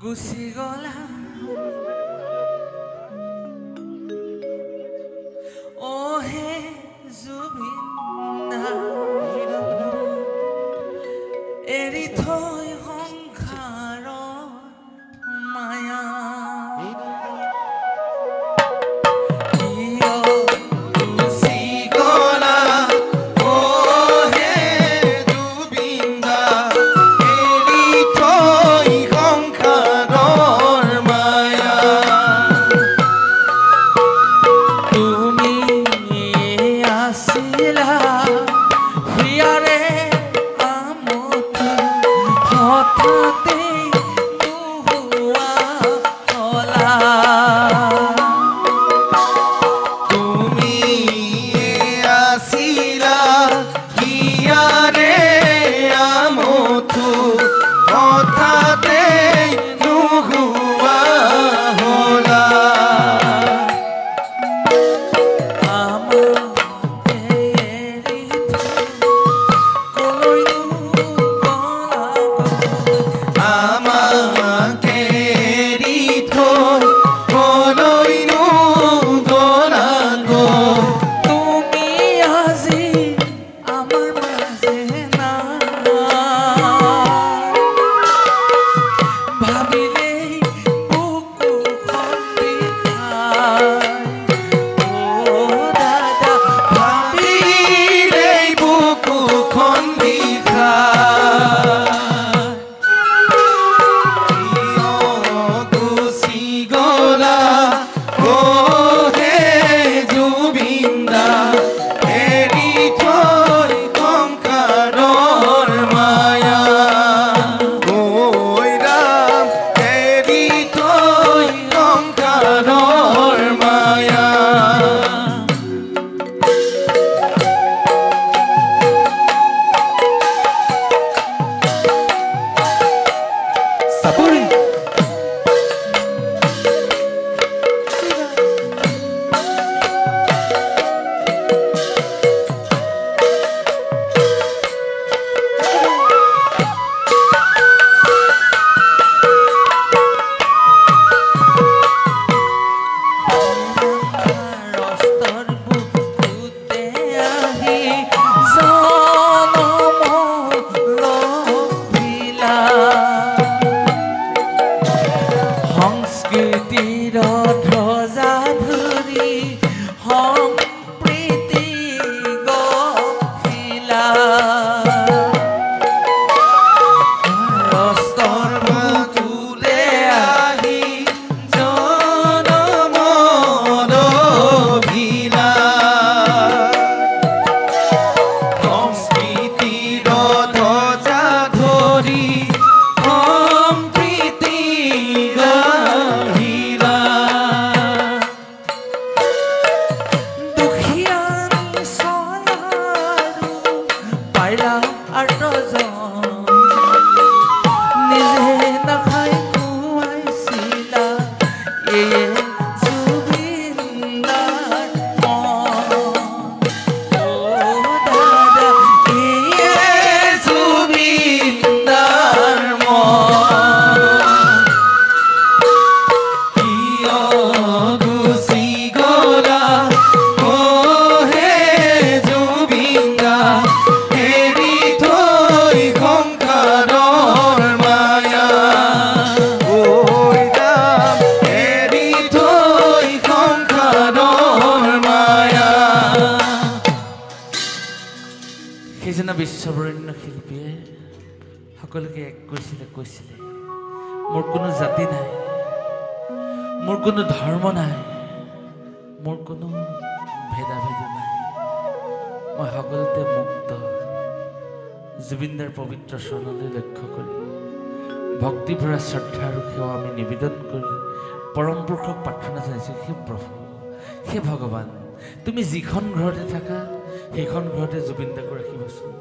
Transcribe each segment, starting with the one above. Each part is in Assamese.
গুচি গলা অ হে জুবিন এৰি থৈ সংসাৰৰ মায়া বিশ্ববৰেণ্য শিল্পীয়ে সকলোকে এক কৈছিলে মোৰ কোনো জাতি নাই, মোৰ কোনো ধৰ্ম নাই, মোৰ কোনো ভেদাভেদ নাই, মই সকলোতে মুক্ত। জুবিনদাৰ পবিত্ৰ চৰণলৈ লক্ষ্য কৰি ভক্তি ভৰা শ্ৰদ্ধা আৰু সেৱা আমি নিবেদন কৰি পৰম পুৰুষক প্ৰাৰ্থনা জনাইছোঁ, হে প্ৰভু, হে ভগৱান, তুমি যিখন ঘৰতে থাকা সেইখন ঘৰতে জুবিনদাক ৰাখিবচোন।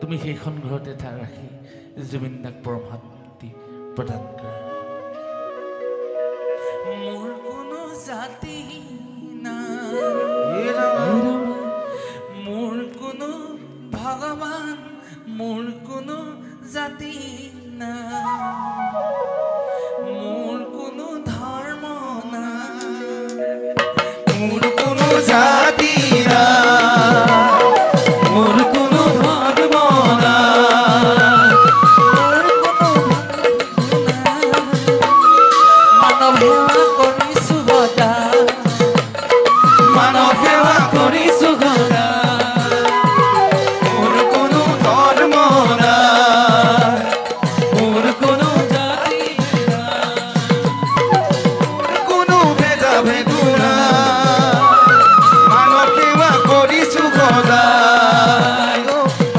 তুমি সেইখন ঘৰতে ৰাখি জুবিনদাক পৰম শান্তি প্ৰদান কৰা। মোৰ কোনো জাতি নাই, মোৰ কোনো ভগৱান, মোৰ কোনো জাতি নাই মোৰ কোনো ধৰ্ম নাই মোৰ কোনো জাতি নাই মোৰ কোনো ধৰ্ম নাই মানৱ সেৱা কৰিছো সদায় মানৱ সেৱা কৰিছো সদায় মোৰ কোনো ধৰ্ম নাই মোৰ কোনো জাতি নাই মোৰ কোনো ভেদাভেদ নাই মানৱ সেৱা কৰিছো সদায়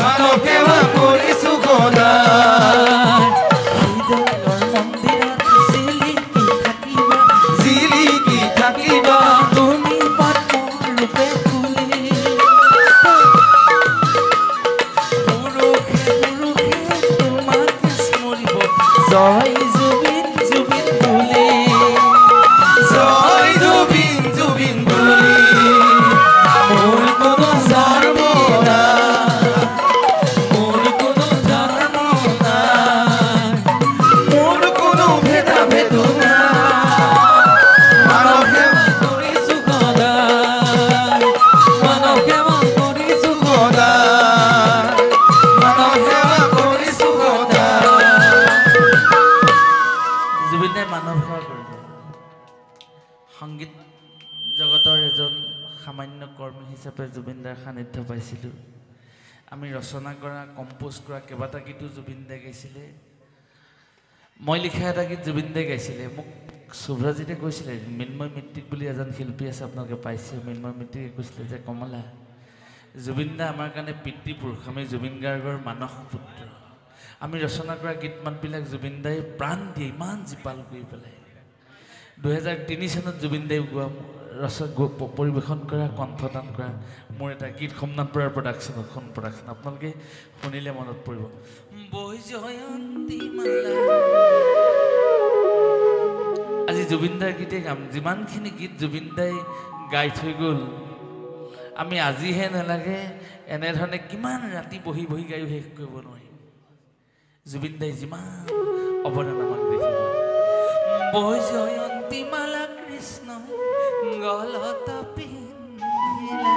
মানৱ সেৱা কৰিছো সদায় হৃদয়ৰ মন্দিৰত জিলিকি থাকিবা তুমি পদ্মৰূপে ফুলি পুৰুষে পুৰুষে তোমাক স্মৰিব জয় জুবিন জুবিন বুলি জয় জুবিন জুবিন বুলি মোৰ কোনো ধৰ্ম নাই মোৰ কোনো ধৰ্ম নাই মোৰ কোনো ভেদাভেদ নাই মানৱ সেৱা কৰিছো সদায় মানৱ সেৱা কৰিছো সদায় মানৱ সেৱা কৰিছো সদায় জুবিনে মানৱ সেৱা কৰিব সংগীত জগতৰ এজন সামান্য কৰ্মী হিচাপে জুবিনদাৰ সান্নিধ্য পাইছিলোঁ আমি ৰচনা কৰা কম্প'জ কৰা কেইবাটা গীতো জুবিনদাই গাইছিলে মই লিখা এটা গীত জুবিনদাই গাইছিলে মোক শুভ্ৰজিতে কৈছিলে মৃন্ময় মিত্তিক বুলি এজন শিল্পী আছে আপোনালোকে পাইছে মৃন্ময় মিত্তিকে কৈছিলে যে কমলা জুবিনদা আমাৰ কাৰণে পিতৃপুৰুষ আমি জুবিন গাৰ্গৰ মানস পুত্ৰ আমি ৰচনা কৰা গীত মাতবিলাক জুবিনদাই প্ৰাণ দিয়ে ইমান জীপাল কৰি পেলাই 2003 চনত জুবিনদাই গোৱা পৰিৱেশন কৰা কণ্ঠদান কৰা মোৰ এটা গীত সোমনাথ বৰাৰ প্ৰডাকশ্যন আপোনালোকে শুনিলে মনত পৰিব বৈজয়ন্তী মালা আজি জুবিনদাৰ গীতে গাম যিমানখিনি গীত জুবিনদাই গাই থৈ গ'ল আমি আজিহে নালাগে এনেধৰণে কিমান ৰাতি বহি বহি গায়ো শেষ কৰিব নোৱাৰিম জুবিনদাই যিমান অৱদান আমাক দি থৈ গ'ল বৈজয়ন্তী মালা কৃষ্ণ গলত পিন্ধিলা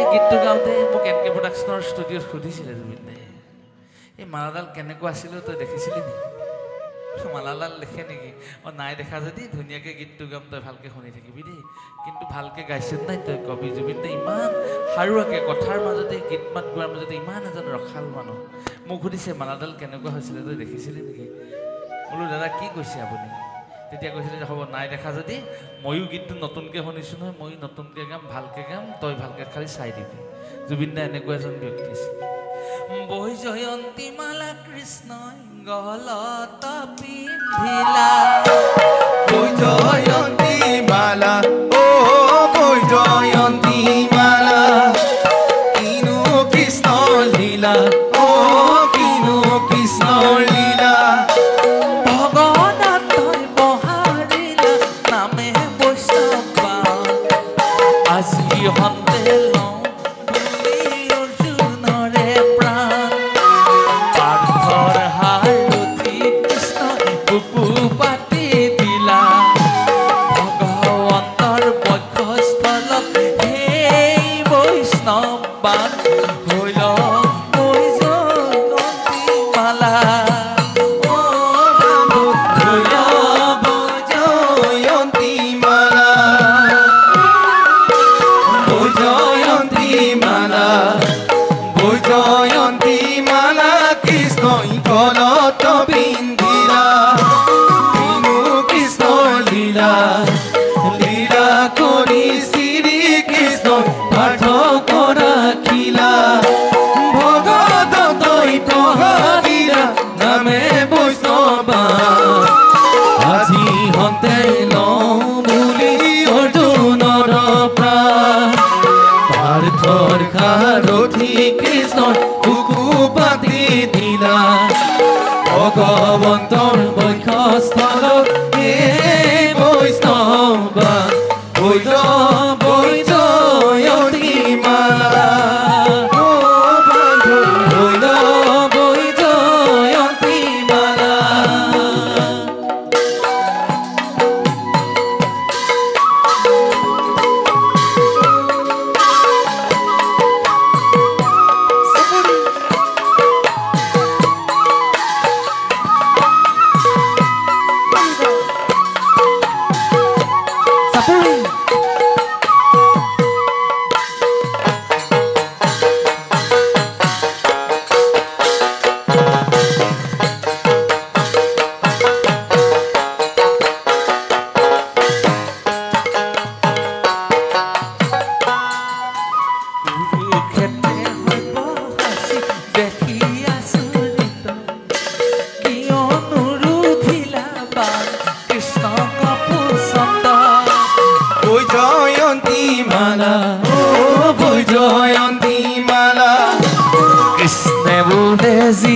এই গীতটো গাওঁতে মোক এন কে প্ৰডাকশ্যনৰ ষ্টুডিঅ'ত সুধিছিলে জুবিনদাই এই মালাডাল কেনেকুৱা আছিলে তই দেখিছিলি নেকি মালাডাল লিখে নেকি অঁ নাই দেখা যদি ধুনীয়াকৈ গীতটো গাম তই ভালকৈ শুনি থাকিবি দেই কিন্তু ভালকৈ গাইছে নাই তই কবি জুবিনদাই ইমান সাৰুৱাকৈ কথাৰ মাজতে গীত মাত গোৱাৰ মাজতে ইমান এজন ৰসাল মানুহ মোক সুধিছে মালাডাল কেনেকুৱা হৈছিলে তই দেখিছিলি নেকি বোলো দাদা কি কৈছে আপুনি তেতিয়া কৈছিলে যে হ'ব নাই দেখা যদি ময়ো গীতটো নতুনকৈ শুনিছোঁ নহয় ময়ো নতুনকৈ গাম ভালকৈ গাম তই ভালকৈ খালি চাই দিবি জুবিনদা এনেকুৱা এজন ব্যক্তি আছিল বৈজয়ন্তী মালা কৃষ্ণই গলত পিন্ধিলা বৈজয়ন্তী মালা ও বৈজয়ন্তী মালা কিনো কৃষ্ণ লীলা ও কিনো কৃষ্ণ লীলা ভগনাথই বহাৰিলা নামে বৈষ্ণৱা আজি হন্তে লওঁ বুলি অৰ্জুনৰে প্ৰাণ পাৰ্থৰ হাৰথি কৃষ্ণই বুকু পাতি দিলা ভগৱন্তৰ বক্ষস্থলত সেই বৈষ্ণৱান হৈল বৈজয়ন্তী মালা বৈজয়ন্তী মালা বৈজয়ন্তী মালা বৈজয়ন্তী মালা কৃষ্ণই গলত পিন্ধিলা কিনো কৃষ্ণ লীলা লীলা কৰি শ্ৰী কৃষ্ণ পাৰ্থ কৰা খিলা ভগদত্তই পঢ়াদিলা নামে বৈষ্ণৱা আজি হন্তে লওঁ বুলি অৰ্জুনৰ প্ৰাণ পাৰ্থৰ সাৰথি কৃষ্ণৰ বুকু পাতি দিলা ভগৱন্তৰ বক্ষস্থলত এই বৈষ্ণৱা হৈল বৈজয়ন্তী মালা ও বান্ধ হৈল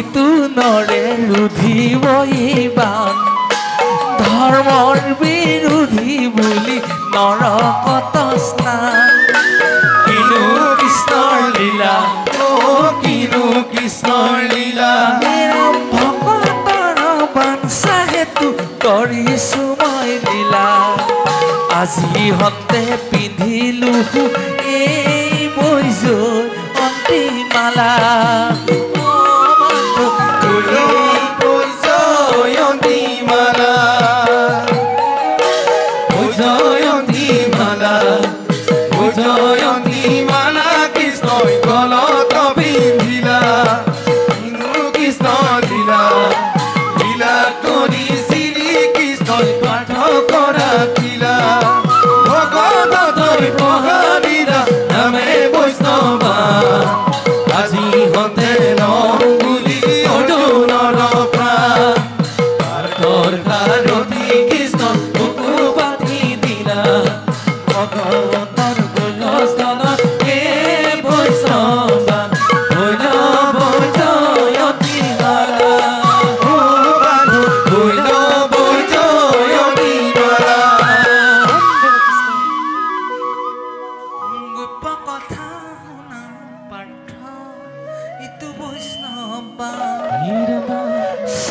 শক্তিটো নৰে ৰুধিব ইবান ধৰ্মৰ বিৰোধী বুলি নৰকত স্নান কিনো কৃষ্ণৰ লীলা কিনো কৃষ্ণৰ লীলা ভকতৰ বাঞ্ছা হেতু কৰিছো মই লীলা আজি হতে পিন্ধিলো এই বৈজৰ অন্তিমালা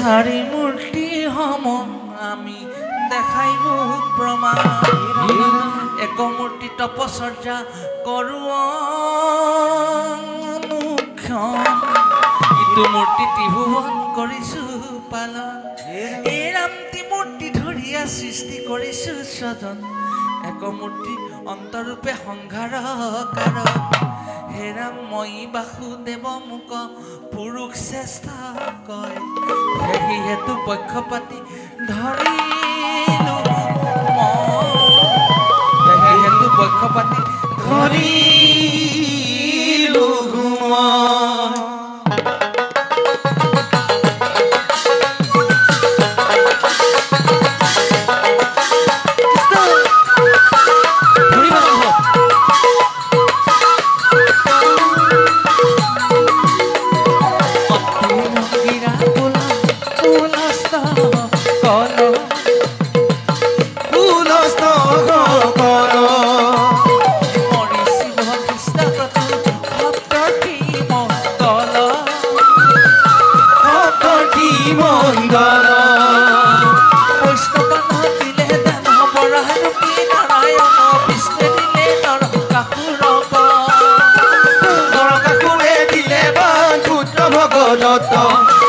চাৰি মূৰ্তি সম আমি দেখাই মোক প্ৰমাণ এক মূৰ্তি তপচৰ্যা কৰোক্ষণ ইটো মূৰ্তি ত্ৰিভুৱন কৰিছো পালন এই ৰামটি মূৰ্তি ধৰিয়া সৃষ্টি কৰিছো স্বজন এক মূৰ্তি অন্তৰূপে সংঘাৰ কাৰণ হে ৰাম মই বাসুদেৱ মোক পুৰুষ শ্ৰেষ্ঠ কয় সেই হেতু পক্ষপাতি ধৰিলো সেই হেতু পক্ষপাতি ধৰিলো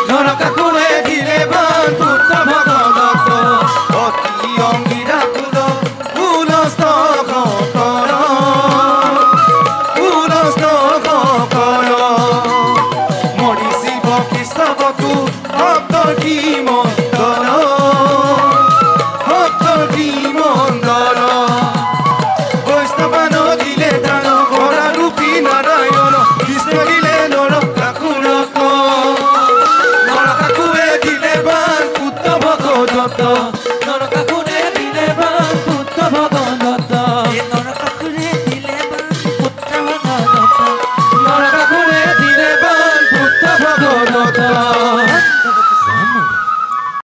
নৰকাসুৰে দিলে বান পুত্ৰ